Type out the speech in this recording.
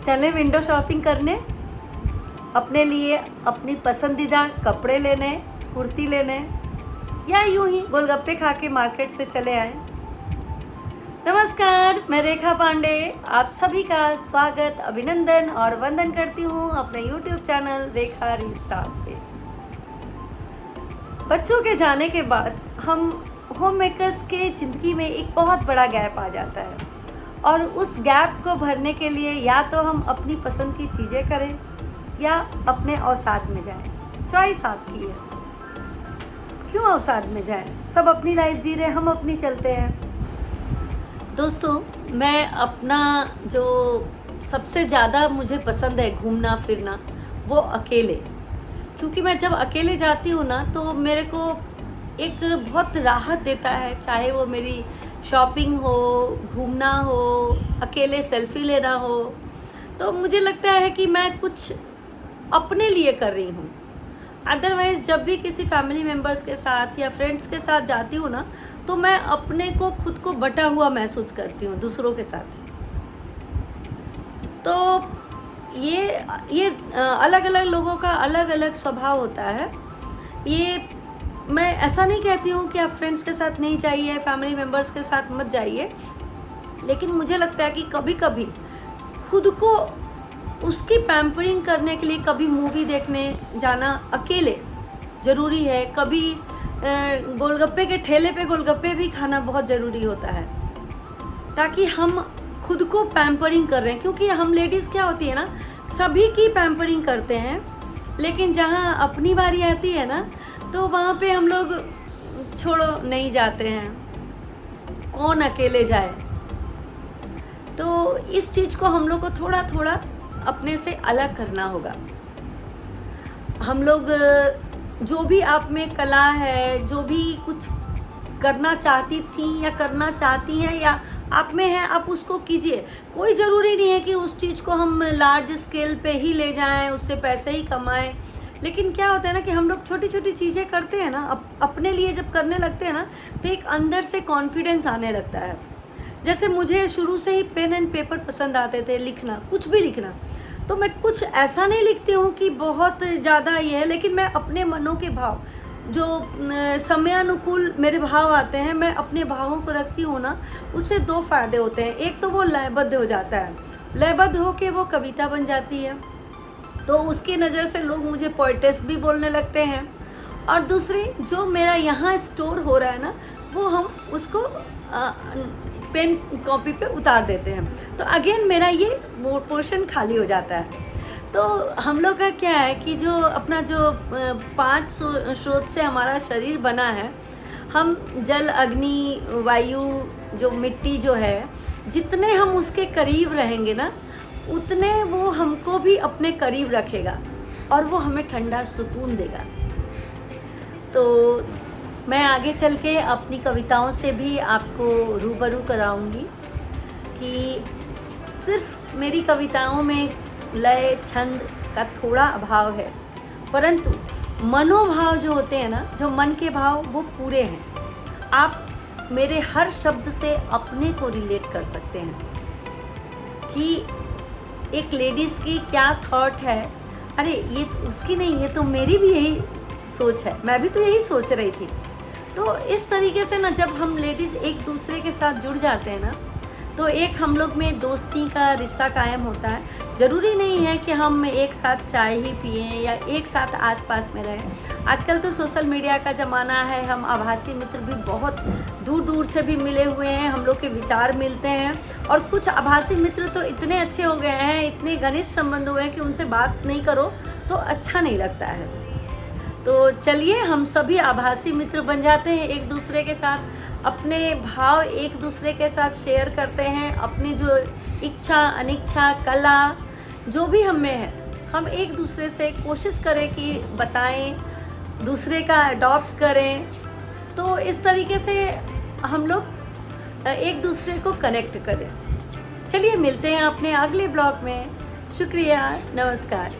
चलें window shopping करने, अपने लिए अपनी पसंदीदा कपड़े लेने, कुर्ती लेने, या यूं ही गोलगप्पे खा के मार्केट से चले आए। नमस्कार, मैं रेखा पांडे आप सभी का स्वागत, अभिनंदन और वंदन करती हूँ अपने YouTube चैनल रेखा रीस्टार्ट पे। बच्चों के जाने के बाद हम होम मेकर्स के ज़िंदगी में एक बहुत बड़ा गैप आ जाता है और उस गैप को भरने के लिए या तो हम अपनी पसंद की चीज़ें करें या अपने अवसाद में जाएं। चॉइस आपकी है, क्यों अवसाद में जाएं? सब अपनी लाइफ जी रहे, हम अपनी चलते हैं। दोस्तों, मैं अपना जो सबसे ज़्यादा मुझे पसंद है घूमना फिरना, वो अकेले, क्योंकि मैं जब अकेले जाती हूँ ना तो मेरे को एक बहुत राहत देता है। चाहे वो मेरी शॉपिंग हो, घूमना हो, अकेले सेल्फी लेना हो, तो मुझे लगता है कि मैं कुछ अपने लिए कर रही हूँ। अदरवाइज़ जब भी किसी फैमिली मेम्बर्स के साथ या फ्रेंड्स के साथ जाती हूँ ना, तो मैं अपने को खुद को बटा हुआ महसूस करती हूँ दूसरों के साथ। तो ये अलग अलग लोगों का अलग अलग स्वभाव होता है। ये मैं ऐसा नहीं कहती हूँ कि आप फ्रेंड्स के साथ नहीं जाइए, फैमिली मेम्बर्स के साथ मत जाइए, लेकिन मुझे लगता है कि कभी कभी खुद को उसकी पैम्परिंग करने के लिए कभी मूवी देखने जाना अकेले ज़रूरी है। कभी गोलगप्पे के ठेले पे गोलगप्पे भी खाना बहुत ज़रूरी होता है, ताकि हम खुद को पैम्परिंग कर रहे हैं। क्योंकि हम लेडीज़ क्या होती है ना, सभी की पैम्परिंग करते हैं, लेकिन जहाँ अपनी बारी आती है ना तो वहाँ पे हम लोग छोड़ो नहीं जाते हैं, कौन अकेले जाए। तो इस चीज़ को हम लोग को थोड़ा थोड़ा अपने से अलग करना होगा। हम लोग जो भी आप में कला है, जो भी कुछ करना चाहती थी या करना चाहती हैं या आप में है, आप उसको कीजिए। कोई ज़रूरी नहीं है कि उस चीज़ को हम लार्ज स्केल पे ही ले जाएं, उससे पैसे ही कमाएं। लेकिन क्या होता है ना कि हम लोग छोटी छोटी चीज़ें करते हैं ना, अपने लिए जब करने लगते हैं ना, तो एक अंदर से कॉन्फिडेंस आने लगता है। जैसे मुझे शुरू से ही पेन एंड पेपर पसंद आते थे, लिखना, कुछ भी लिखना। तो मैं कुछ ऐसा नहीं लिखती हूँ कि बहुत ज़्यादा ये है, लेकिन मैं अपने मनों के भाव, जो समयानुकूल मेरे भाव आते हैं, मैं अपने भावों को रखती हूँ ना, उससे दो फायदे होते हैं। एक तो वो लयबद्ध हो जाता है, लयबद्ध होके वो कविता बन जाती है, तो उसकी नज़र से लोग मुझे पोएटेस भी बोलने लगते हैं। और दूसरी, जो मेरा यहाँ स्टोर हो रहा है ना, वो हम उसको पेन कॉपी पे उतार देते हैं, तो अगेन मेरा ये पोर्शन खाली हो जाता है। तो हम लोग का क्या है कि जो अपना जो 5 स्रोत से हमारा शरीर बना है, हम जल, अग्नि, वायु, जो मिट्टी जो है, जितने हम उसके करीब रहेंगे ना, उतने वो हमको भी अपने करीब रखेगा और वो हमें ठंडा सुकून देगा। तो मैं आगे चल के अपनी कविताओं से भी आपको रूबरू कराऊंगी कि सिर्फ मेरी कविताओं में लय, छंद का थोड़ा अभाव है, परंतु मनोभाव जो होते हैं ना, जो मन के भाव, वो पूरे हैं। आप मेरे हर शब्द से अपने को रिलेट कर सकते हैं कि एक लेडीज़ की क्या थॉट है। अरे ये उसकी नहीं, ये तो मेरी भी यही सोच है, मैं भी तो यही सोच रही थी। तो इस तरीके से ना, जब हम लेडीज़ एक दूसरे के साथ जुड़ जाते हैं ना, तो एक हम लोग में दोस्ती का रिश्ता कायम होता है। ज़रूरी नहीं है कि हम एक साथ चाय ही पिएं या एक साथ आसपास में रहें। आजकल तो सोशल मीडिया का ज़माना है, हम आभासी मित्र भी बहुत दूर दूर से भी मिले हुए हैं, हम लोग के विचार मिलते हैं। और कुछ आभासी मित्र तो इतने अच्छे हो गए हैं, इतने घनिष्ठ संबंध हुए हैं कि उनसे बात नहीं करो तो अच्छा नहीं लगता है। तो चलिए हम सभी आभासी मित्र बन जाते हैं, एक दूसरे के साथ अपने भाव एक दूसरे के साथ शेयर करते हैं। अपनी जो इच्छा, अनिच्छा, कला, जो भी हम में है, हम एक दूसरे से कोशिश करें कि बताएं, दूसरे का अडॉप्ट करें। तो इस तरीके से हम लोग एक दूसरे को कनेक्ट करें। चलिए मिलते हैं अपने अगले ब्लॉग में। शुक्रिया, नमस्कार।